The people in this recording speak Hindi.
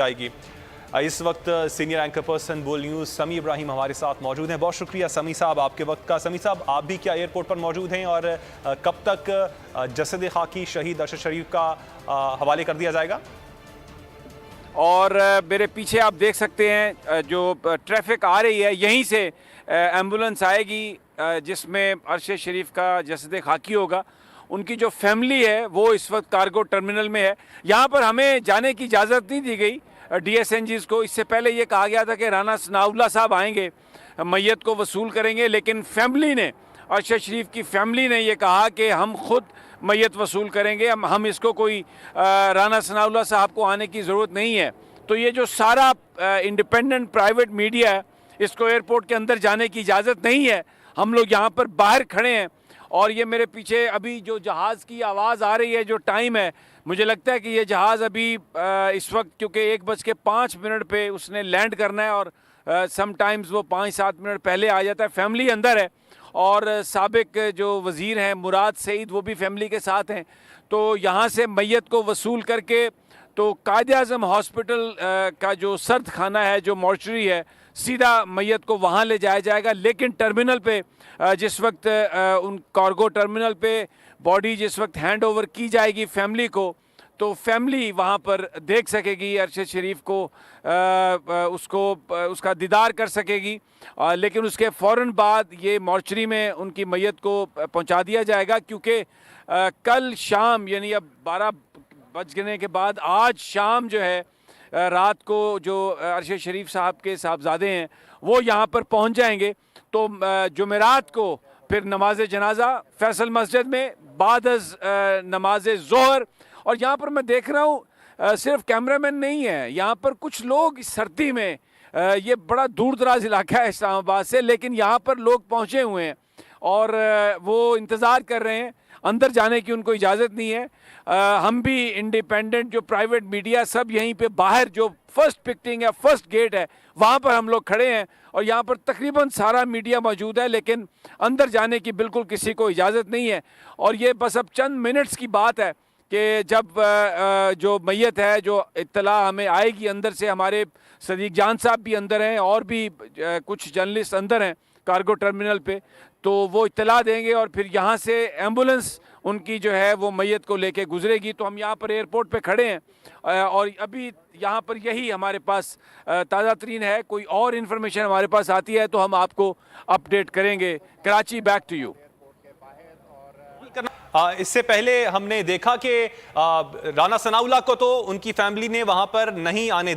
जाएगी। इस वक्त सीनियर एंकर पर्सन बोल न्यूज़ समी इब्राहिम हमारे साथ मौजूद हैं। बहुत शुक्रिया समी साहब आपके वक्त का। समी साहब, आप भी क्या एयरपोर्ट पर मौजूद हैं और कब तक जसद खाकी शहीद अरशद शरीफ का हवाले कर दिया जाएगा? और मेरे पीछे आप देख सकते हैं जो ट्रैफिक आ रही है, यहीं से एम्बुलेंस आएगी जिसमें अरशद शरीफ का जसद खाकी होगा। उनकी जो फैमिली है वो इस वक्त कार्गो टर्मिनल में है। यहाँ पर हमें जाने की इजाज़त नहीं दी गई DSNGs को। इससे पहले ये कहा गया था कि राना सनाउल्लाह साहब आएंगे, मैयत को वसूल करेंगे, लेकिन फैमिली ने, अरशद शरीफ की फैमिली ने ये कहा कि हम खुद मैयत वसूल करेंगे, हम इसको कोई राना सनाउल्लाह साहब को आने की ज़रूरत नहीं है। तो ये जो सारा इंडिपेंडेंट प्राइवेट मीडिया है, इसको एयरपोर्ट के अंदर जाने की इजाज़त नहीं है। हम लोग यहाँ पर बाहर खड़े हैं और ये मेरे पीछे अभी जो जहाज़ की आवाज़ आ रही है, जो टाइम है, मुझे लगता है कि ये जहाज़ अभी इस वक्त, क्योंकि 1:05 पे उसने लैंड करना है और समटाइम्स वो 5-7 मिनट पहले आ जाता है। फैमिली अंदर है और साबिक जो वज़ीर हैं मुराद सईद, वो भी फैमिली के साथ हैं। तो यहाँ से मैयत को वसूल करके तो कायद-ए-आज़म हॉस्पिटल का जो सर्द खाना है, जो मॉर्चरी है, सीधा मैयत को वहाँ ले जाया जाएगा। लेकिन टर्मिनल पे जिस वक्त उन कार्गो टर्मिनल पे बॉडी जिस वक्त हैंड ओवर की जाएगी फैमिली को, तो फैमिली वहाँ पर देख सकेगी अरशद शरीफ को, उसका दीदार कर सकेगी। लेकिन उसके फ़ौरन बाद ये मॉर्चरी में उनकी मैयत को पहुँचा दिया जाएगा, क्योंकि कल शाम, यानी अब 12 बजने के बाद आज शाम जो है, रात को जो अरशद शरीफ साहब के साहबजादे हैं वो यहाँ पर पहुँच जाएंगे। तो जुमेरात को फिर नमाज जनाजा फैसल मस्जिद में बाद नमाज ज़ोहर। और यहाँ पर मैं देख रहा हूँ सिर्फ कैमरामैन नहीं है, यहाँ पर कुछ लोग इस सर्दी में, ये बड़ा दूर दराज इलाका है इस्लामाबाद से, लेकिन यहाँ पर लोग पहुँचे हुए हैं और वो इंतज़ार कर रहे हैं। अंदर जाने की उनको इजाज़त नहीं है। हम भी इंडिपेंडेंट जो प्राइवेट मीडिया सब यहीं पे बाहर, जो फर्स्ट पिकटिंग है, फर्स्ट गेट है, वहाँ पर हम लोग खड़े हैं और यहाँ पर तकरीबन सारा मीडिया मौजूद है, लेकिन अंदर जाने की बिल्कुल किसी को इजाज़त नहीं है। और ये बस अब चंद मिनट्स की बात है कि जब जो मैयत है, जो इत्तला हमें आएगी अंदर से, हमारे सदीक जान साहब भी अंदर हैं और भी कुछ जर्नलिस्ट अंदर हैं कार्गो टर्मिनल पे, तो वो इत्तला देंगे और फिर यहाँ से एम्बुलेंस उनकी जो है वो मैयत को लेके गुजरेगी। तो हम यहाँ पर एयरपोर्ट पे खड़े हैं और अभी यहाँ पर यही हमारे पास ताज़ा तरीन है। कोई और इन्फॉर्मेशन हमारे पास आती है तो हम आपको अपडेट करेंगे। Karachi, back to you. इससे पहले हमने देखा कि राना सनाउल्लाह को तो उनकी फैमिली ने वहां पर नहीं आने